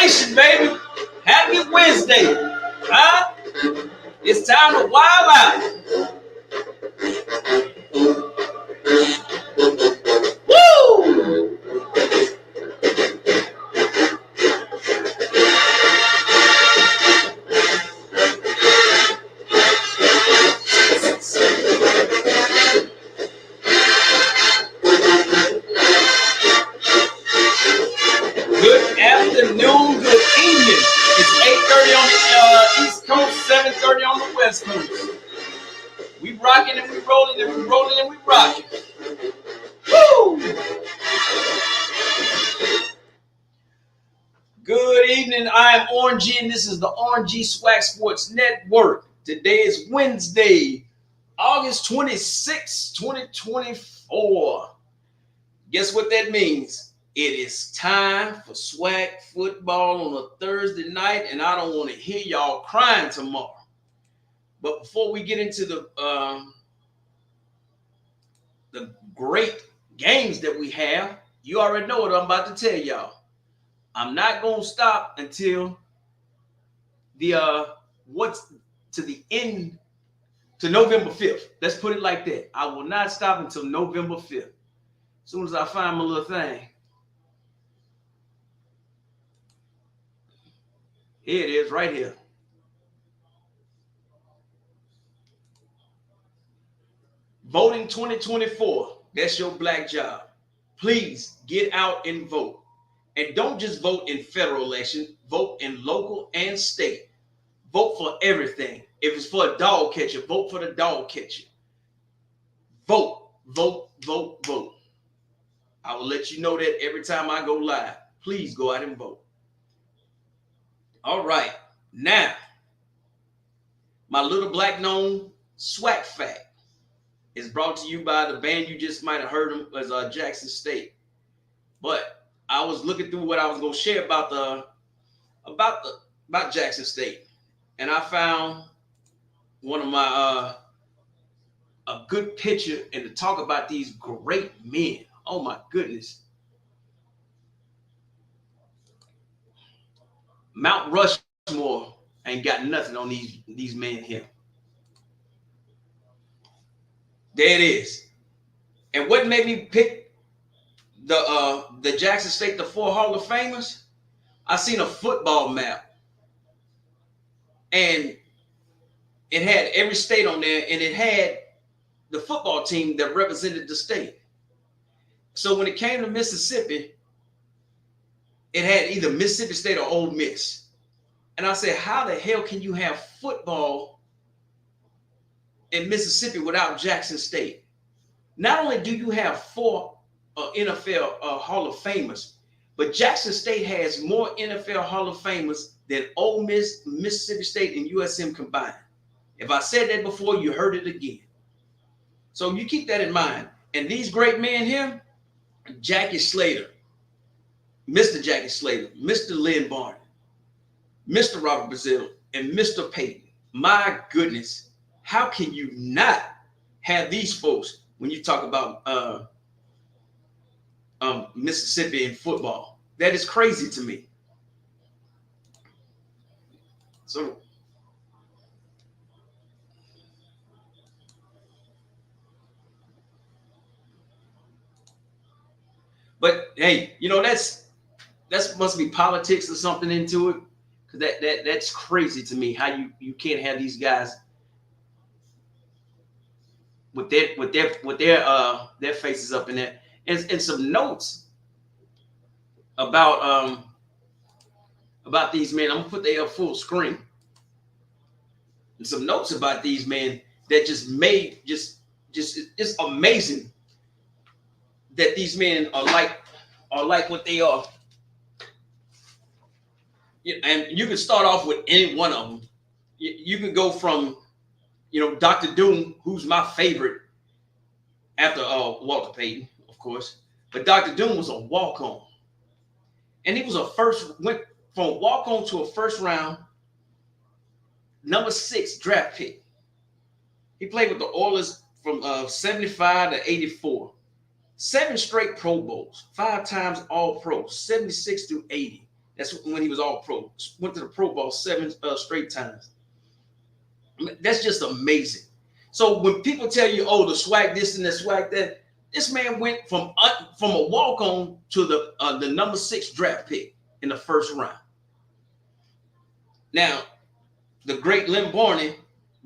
Nation, baby. Happy Wednesday. Huh? It's time to wild out. Woo! Good afternoon, good evening. It's 8:30 on the East Coast, 7:30 on the West Coast. We rocking and we rolling and we rolling and we rocking. Woo! Good evening. I am Orangey and this is the Orangey SWAC Sports Network. Today is Wednesday, August 26, 2024. Guess what that means? It is time for SWAC football on a Thursday night, and I don't want to hear y'all crying tomorrow. But before we get into the great games that we have, you already know what I'm about to tell y'all. I'm not gonna stop until the end to November 5th. Let's put it like that. I will not stop until November 5th. As soon as I find my little thing. Here it is, right here. Voting 2024. That's your black job. Please get out and vote. And don't just vote in federal election. Vote in local and state. Vote for everything. If it's for a dog catcher, vote for the dog catcher. Vote, vote, vote, vote. I will let you know that every time I go live. Please go out and vote. All right. Now, my little black known SWAC fact is brought to you by the band you just might have heard them as Jackson State. But I was looking through what I was going to share about Jackson State, and I found one of my a good picture and to talk about these great men. Oh my goodness. Mount Rushmore ain't got nothing on these men here. There it is. And what made me pick the Jackson State, the 4 Hall of Famers? I seen a football map, and it had every state on there, and it had the football team that represented the state. So when it came to Mississippi, it had either Mississippi State or Ole Miss. And I said, how the hell can you have football in Mississippi without Jackson State? Not only do you have 4 NFL Hall of Famers, but Jackson State has more NFL Hall of Famers than Ole Miss, Mississippi State, and USM combined. If I said that before, you heard it again. So you keep that in mind. And these great men here, Jackie Slater, Mr. Jackie Slater, Mr. Lynn Barton, Mr. Robert Brazil, and Mr. Payton. My goodness, how can you not have these folks when you talk about Mississippi in football? That is crazy to me. So, but hey, you know, that's must be politics or something into it, because that's crazy to me how you can't have these guys with their faces up in there. And some notes about these men. I'm gonna put they up full screen. And some notes about these men that just made just it's amazing that these men are like what they are. And you can start off with any one of them. You can go from, Dr. Doom, who's my favorite after Walter Payton, of course. But Dr. Doom was a walk-on. And he was went from a walk-on to a first round, number 6 draft pick. He played with the Oilers from 75 to 84. 7 straight Pro Bowls, 5 times All-Pro, 76 through 80. That's when he was all pro. Went to the Pro Bowl 7 straight times. That's just amazing. So when people tell you, oh, the SWAC this and the SWAC that, this man went from a walk on to the number 6 draft pick in the first round. Now, the great Lynn Barney,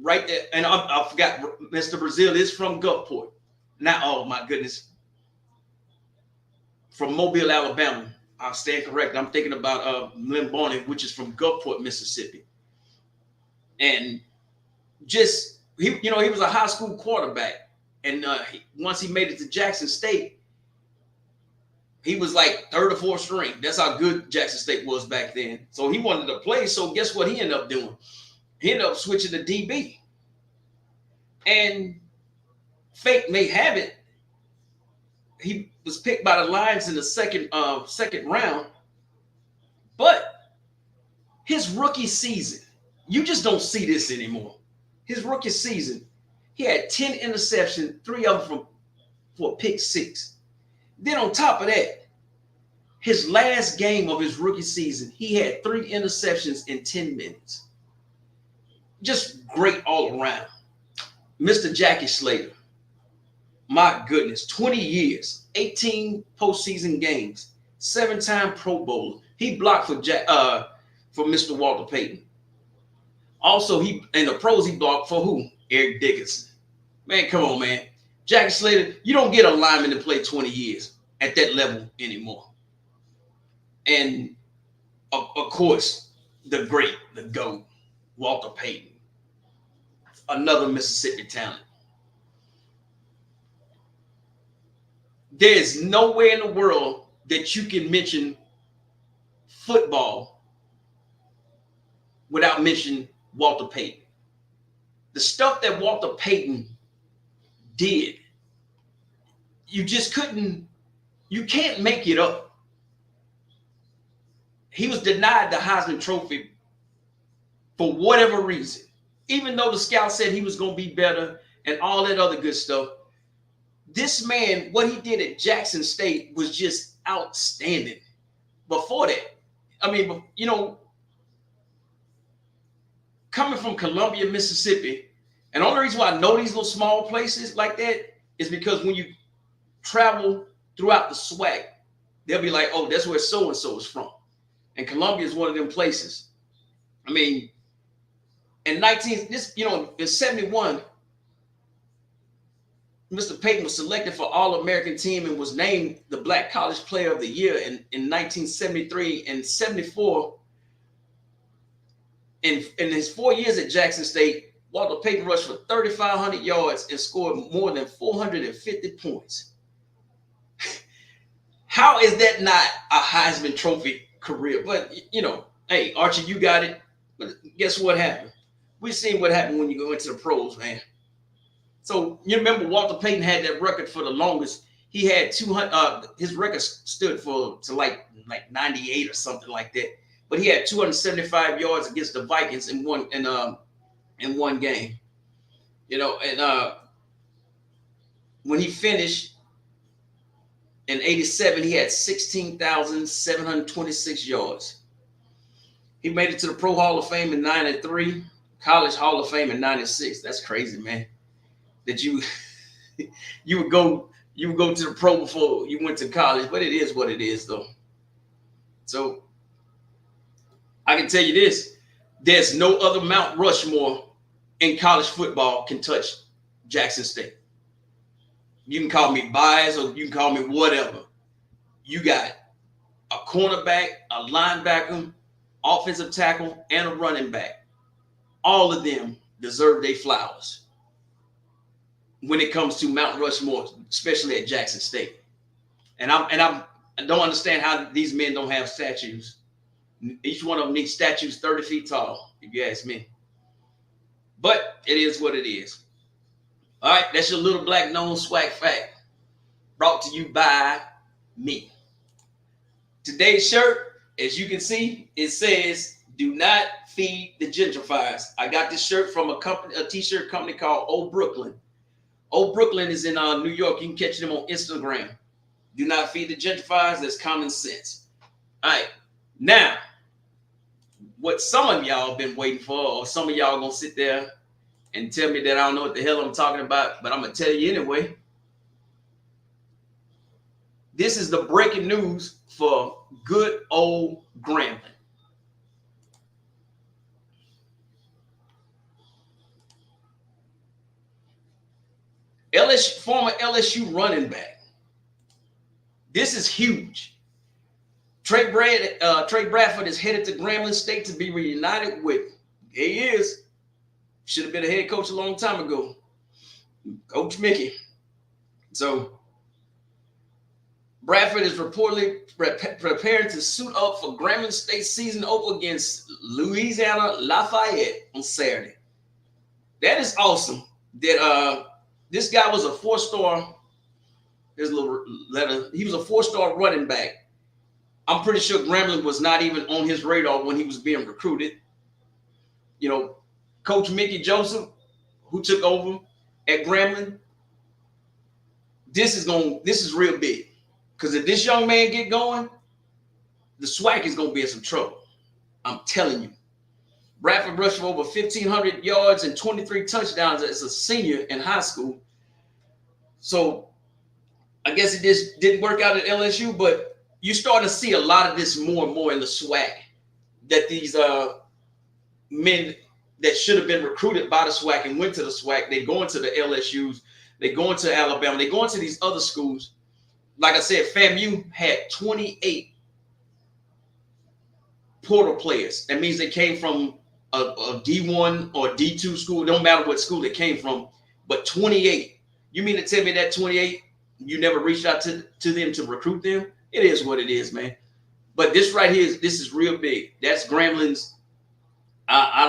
right there, and I forgot, Mr. Brazil is from Gulfport. Now, oh my goodness, from Mobile, Alabama. I'll stand correct. I'm thinking about Lynn Barney, which is from Gulfport, Mississippi, and just he was a high school quarterback, and once he made it to Jackson State, he was like 3rd or 4th string. That's how good Jackson State was back then. So he wanted to play. So guess what he ended up doing? He ended up switching to DB. And fate may have it, he was picked by the Lions in the second round. But his rookie season, you just don't see this anymore. His rookie season, he had 10 interceptions, 3 of them for a pick 6. Then on top of that, his last game of his rookie season, he had 3 interceptions in 10 minutes. Just great all around. Mr. Jackie Slater, my goodness, 20 years, 18 postseason games, 7-time Pro Bowler. He blocked for Mr. Walter Payton. Also, he in the pros, he blocked for who? Eric Dickerson. Man, come on, man. Jackie Slater, you don't get a lineman to play 20 years at that level anymore. And of course, the great, the GOAT, Walter Payton, another Mississippi talent. There's nowhere in the world that you can mention football without mentioning Walter Payton. The stuff that Walter Payton did, you can't make it up. He was denied the Heisman Trophy for whatever reason. Even though the scout said he was going to be better and all that other good stuff, this man, what he did at Jackson State was just outstanding. Before that, I mean, coming from Columbia, Mississippi, and the only reason why I know these little small places like that is because when you travel throughout the SWAC, they'll be like, oh, that's where so-and-so is from. And Columbia is one of them places. I mean, in 71, Mr. Payton was selected for All-American team and was named the Black College Player of the Year in 1973 and 74. In his 4 years at Jackson State, Walter Payton rushed for 3,500 yards and scored more than 450 points. How is that not a Heisman Trophy career? But, hey, Archie, you got it. But guess what happened? We've seen what happened when you go into the pros, man. So you remember Walter Payton had that record for the longest. He had 200. His record stood to like 98 or something like that. But he had 275 yards against the Vikings in one game. And when he finished in 87, he had 16,726 yards. He made it to the Pro Hall of Fame in 93, College Hall of Fame in 96. That's crazy, man. That you would go to the pro before you went to college, but it is what it is, though. So I can tell you this: there's no other Mount Rushmore in college football can touch Jackson State. You can call me biased or you can call me whatever. You got a cornerback, a linebacker, offensive tackle, and a running back. All of them deserve their flowers when it comes to Mount Rushmore, especially at Jackson State. And I don't understand how these men don't have statues. Each one of them needs statues 30 feet tall, if you ask me. But it is what it is. All right, that's your little black known SWAC fact, brought to you by me. Today's shirt, as you can see, it says, "Do not feed the gentrifiers." I got this shirt from a t-shirt company called Old Brooklyn. Old Brooklyn is in New York. You can catch them on Instagram. Do not feed the gentrifiers. That's common sense. All right. Now, what some of y'all been waiting for, or some of y'all gonna sit there and tell me that I don't know what the hell I'm talking about, but I'm gonna tell you anyway. This is the breaking news for good old Grambling. Former LSU running back. This is huge. Trey Bradford is headed to Grambling State to be reunited with. He is. Should have been a head coach a long time ago. Coach Mickey. So Bradford is reportedly preparing to suit up for Grambling State season opener against Louisiana Lafayette on Saturday. That is awesome. That this guy was a four-star. There's a little letter. He was a four-star running back. I'm pretty sure Grambling was not even on his radar when he was being recruited. You know, Coach Mickey Joseph, who took over at Grambling, this is real big. Because if this young man get going, the SWAC is going to be in some trouble. I'm telling you. Bradford rushed for over 1,500 yards and 23 touchdowns as a senior in high school. So I guess it just didn't work out at LSU, but you're starting to see a lot of this more and more in the SWAC, that these men that should have been recruited by the SWAC and went to the SWAC, they go into the LSUs, they go into Alabama, they go into these other schools. Like I said, FAMU had 28 portal players. That means they came from a D1 or D2 school. It don't matter what school they came from, but 28. You mean to tell me that 28, you never reached out to them to recruit them? It is what it is, man. But this right here, this is real big. That's Grambling's. I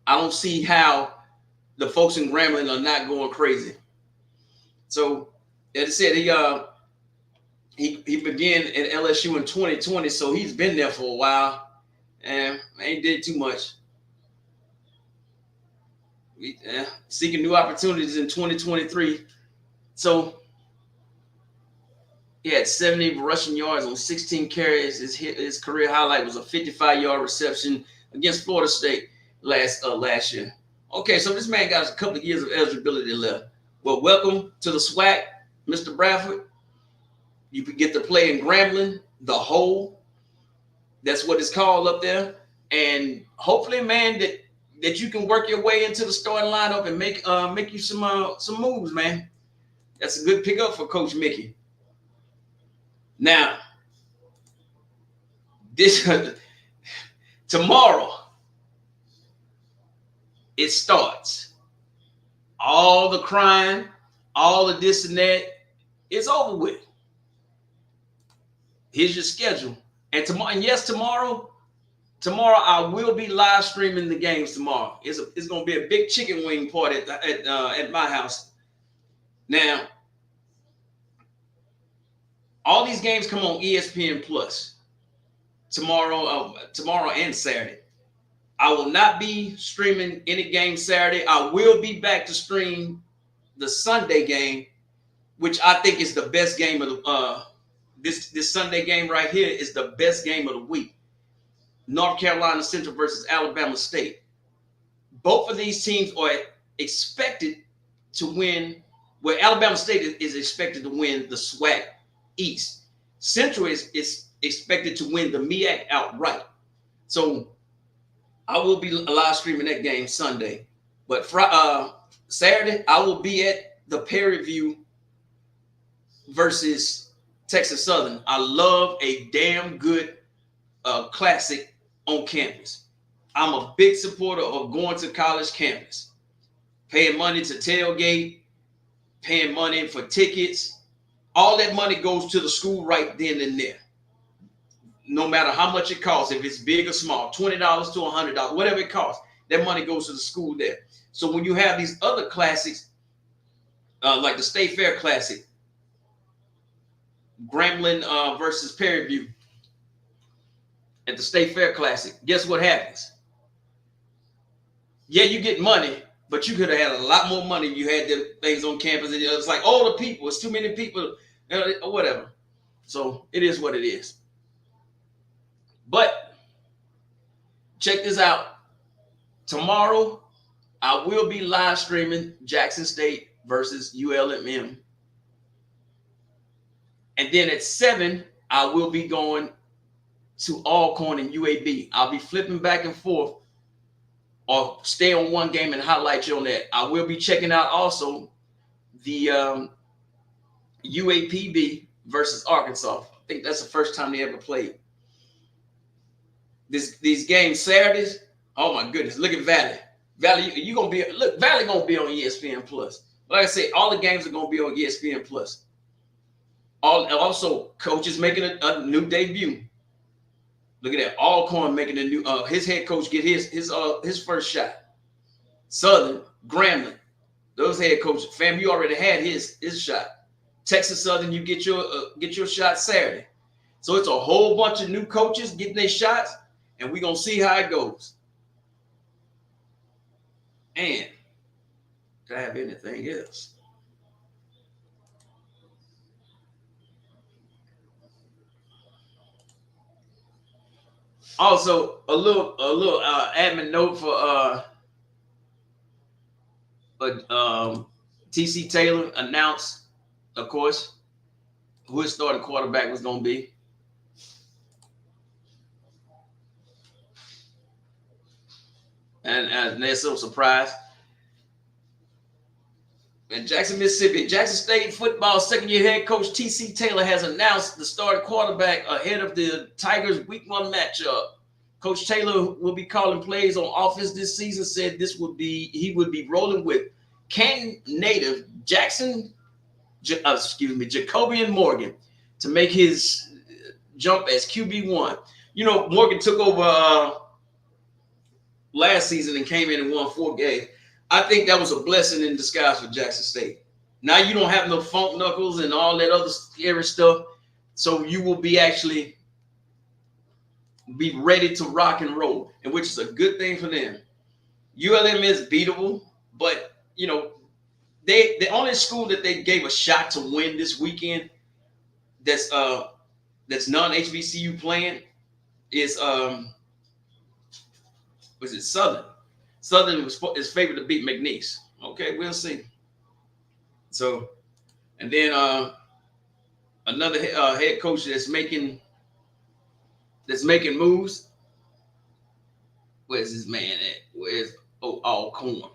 don't see how the folks in Grambling are not going crazy. So, as I said, he began at LSU in 2020, so he's been there for a while, and ain't did too much. Seeking new opportunities in 2023. So he had 70 rushing yards on 16 carries. His career highlight was a 55-yard reception against Florida State last year. Okay, so this man got a couple of years of eligibility left. Well, welcome to the SWAC, Mr. Bradford. You could get to play in Grambling, the whole. That's what it's called up there. And hopefully, man, that you can work your way into the starting lineup and make you some moves, man. That's a good pickup for Coach Mickey. Now, this tomorrow it starts. All the crying, all of this and that, it's over with. Here's your schedule. And tomorrow I will be live streaming the games tomorrow. It's going to be a big chicken wing party at my house. Now, all these games come on ESPN Plus tomorrow and Saturday. I will not be streaming any game Saturday. I will be back to stream the Sunday game, which I think is the best game of the this Sunday game right here is the best game of the week. North Carolina Central versus Alabama State. Both of these teams are expected to win. Well, Alabama State is expected to win the SWAC East. Central is expected to win the MEAC outright. So I will be live streaming that game Sunday. But Saturday, I will be at the Perry View versus Texas Southern. I love a damn good classic on campus. I'm a big supporter of going to college campus, paying money to tailgate, paying money for tickets. All that money goes to the school right then and there. No matter how much it costs, if it's big or small, $20 to $100, whatever it costs, that money goes to the school there. So when you have these other classics, like the State Fair Classic, Grambling versus Perry View at the State Fair Classic, guess what happens? Yeah, you get money, but you could have had a lot more money if you had the things on campus. And it's like, all the people, it's too many people, or whatever. So it is what it is. check this out. Tomorrow, I will be live streaming Jackson State versus ULM. And then at 7, I will be going to Alcorn and UAB. I'll be flipping back and forth or stay on one game and highlight you on that. I will be checking out also the UAPB versus Arkansas. I think that's the first time they ever played. These games Saturdays, oh my goodness, look at Valley. Valley, you gonna be Valley gonna be on ESPN Plus. Like I say, all the games are gonna be on ESPN Plus. Also, coach is making a new debut. Look at that, Alcorn making a new. His head coach get his first shot. Southern, Grambling, those head coaches. Fam, you already had his shot. Texas Southern, you get your shot Saturday. So it's a whole bunch of new coaches getting their shots, and we're gonna see how it goes. And do I have anything else? Also, a little admin note for TC Taylor announced, of course, who his starting quarterback was going to be. And they're so surprised. In Jackson, Mississippi, Jackson State football second-year head coach TC Taylor has announced the starting quarterback ahead of the Tigers' Week 1 matchup. Coach Taylor will be calling plays on offense this season. Said he would be rolling with Canton native Jacobian Morgan to make his jump as QB1. You know, Morgan took over last season and came in and won 4 games. I think that was a blessing in disguise for Jackson State. Now you don't have no funk knuckles and all that other scary stuff, so you will be actually be ready to rock and roll, and which is a good thing for them. ULM is beatable, but you know the only school that they gave a shot to win this weekend that's non-HBCU playing is was it Southern? Southern is favored to beat McNeese. Okay, we'll see. So, and then another head coach that's making moves. Where's this man at? Where's Alcorn?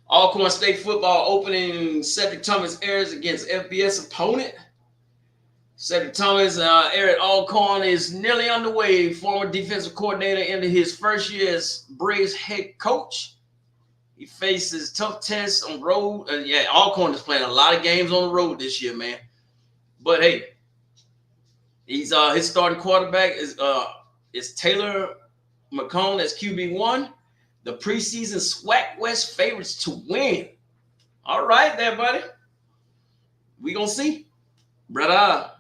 Alcorn State football opening. Cedric Thomas airs against FBS opponent. Cedric Thomas aired at Alcorn is nearly underway. Former defensive coordinator into his first year as Braves head coach. He faces tough tests on road. Alcorn is playing a lot of games on the road this year, man. But hey, he's his starting quarterback is Taylor McCone as QB1. The preseason SWAC West favorites to win. All right, there, buddy. We gonna see, brother.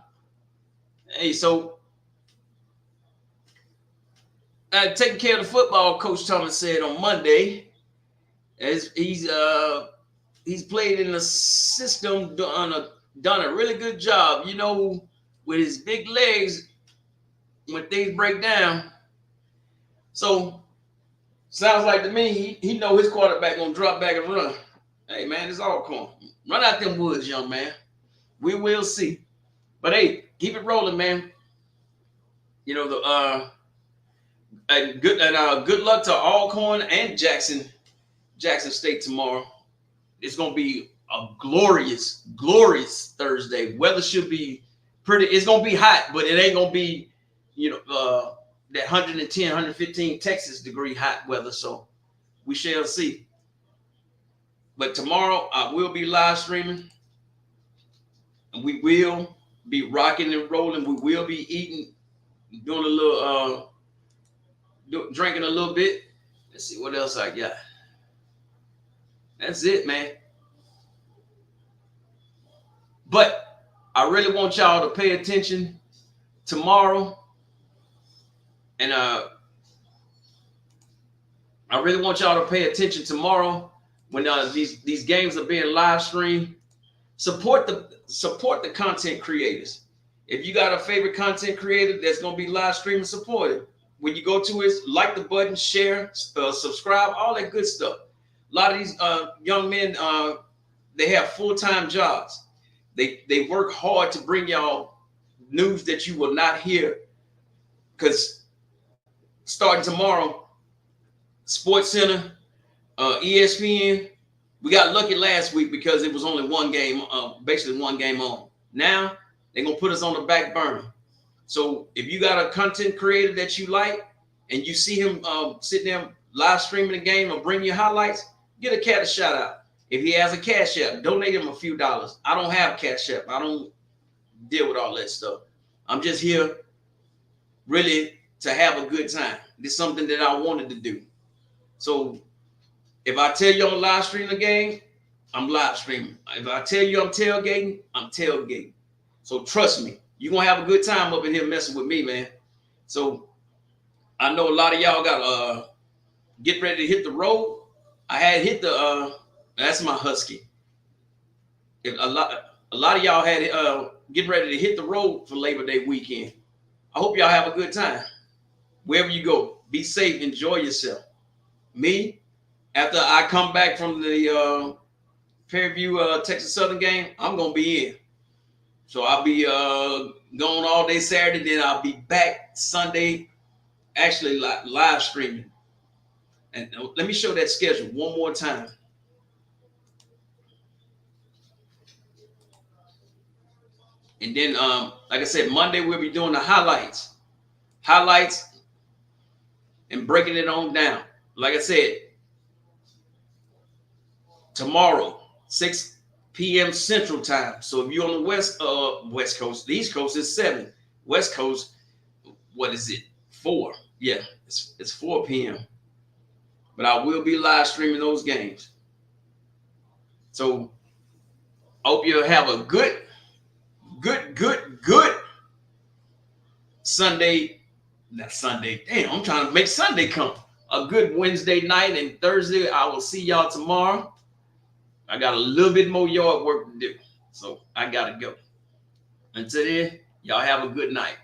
Hey, so taking care of the football, Coach Thomas said on Monday, as he's played in the system, done a really good job. You know, with his big legs, when things break down. So. Sounds like to me, he know his quarterback gonna drop back and run. Hey man, it's Alcorn. Run out them woods, young man. We will see. But hey, keep it rolling, man. You know good luck to Alcorn and Jackson State tomorrow. It's gonna be a glorious Thursday. Weather should be pretty. It's gonna be hot, but it ain't gonna be, that 110, 115 Texas degree hot weather. So we shall see. But tomorrow I will be live streaming, and we will be rocking and rolling. We will be eating, doing a little, drinking a little bit. Let's see what else I got. That's it, man. But I really want y'all to pay attention tomorrow. And I really want y'all to pay attention tomorrow when these games are being live streamed, support the content creators. If you got a favorite content creator that's gonna be live streaming, support it. When you go to it, like the button, share, subscribe, all that good stuff. A lot of these young men, they have full-time jobs. They work hard to bring y'all news that you will not hear. Because starting tomorrow, Sports Center, ESPN, we got lucky last week because it was only one game, basically one game on. Now they're gonna put us on the back burner. So if you got a content creator that you like and you see him sitting there live streaming the game or bring you highlights, get a cat a shout out. If he has a Cash App, donate him a few dollars. I don't have Cash App. I don't deal with all that stuff. I'm just here really to have a good time. It's something that I wanted to do. So if I tell you I'm live streaming the game, I'm live streaming. If I tell you I'm tailgating, I'm tailgating. So trust me, you're going to have a good time up in here messing with me, man. So I know a lot of y'all got get ready to hit the road. I had hit the that's my husky. A lot of y'all had get ready to hit the road for Labor Day weekend. I hope y'all have a good time. Wherever you go, be safe, enjoy yourself. Me, after I come back from the Fairview Texas Southern game, I'm gonna be in. So I'll be going all day Saturday, then I'll be back Sunday, actually live streaming. And let me show that schedule one more time. And then, like I said, Monday we'll be doing the highlights, and breaking it on down. Like I said, tomorrow, 6 p.m. Central Time. So if you're on the West Coast, the East Coast is 7. West Coast, what is it? 4. Yeah, it's 4 p.m. But I will be live streaming those games. So I hope you'll have a good Sunday. Not Sunday. Damn, I'm trying to make Sunday come. A good Wednesday night, and Thursday I will see y'all tomorrow. I got a little bit more yard work to do, so I gotta go. Until then, y'all have a good night.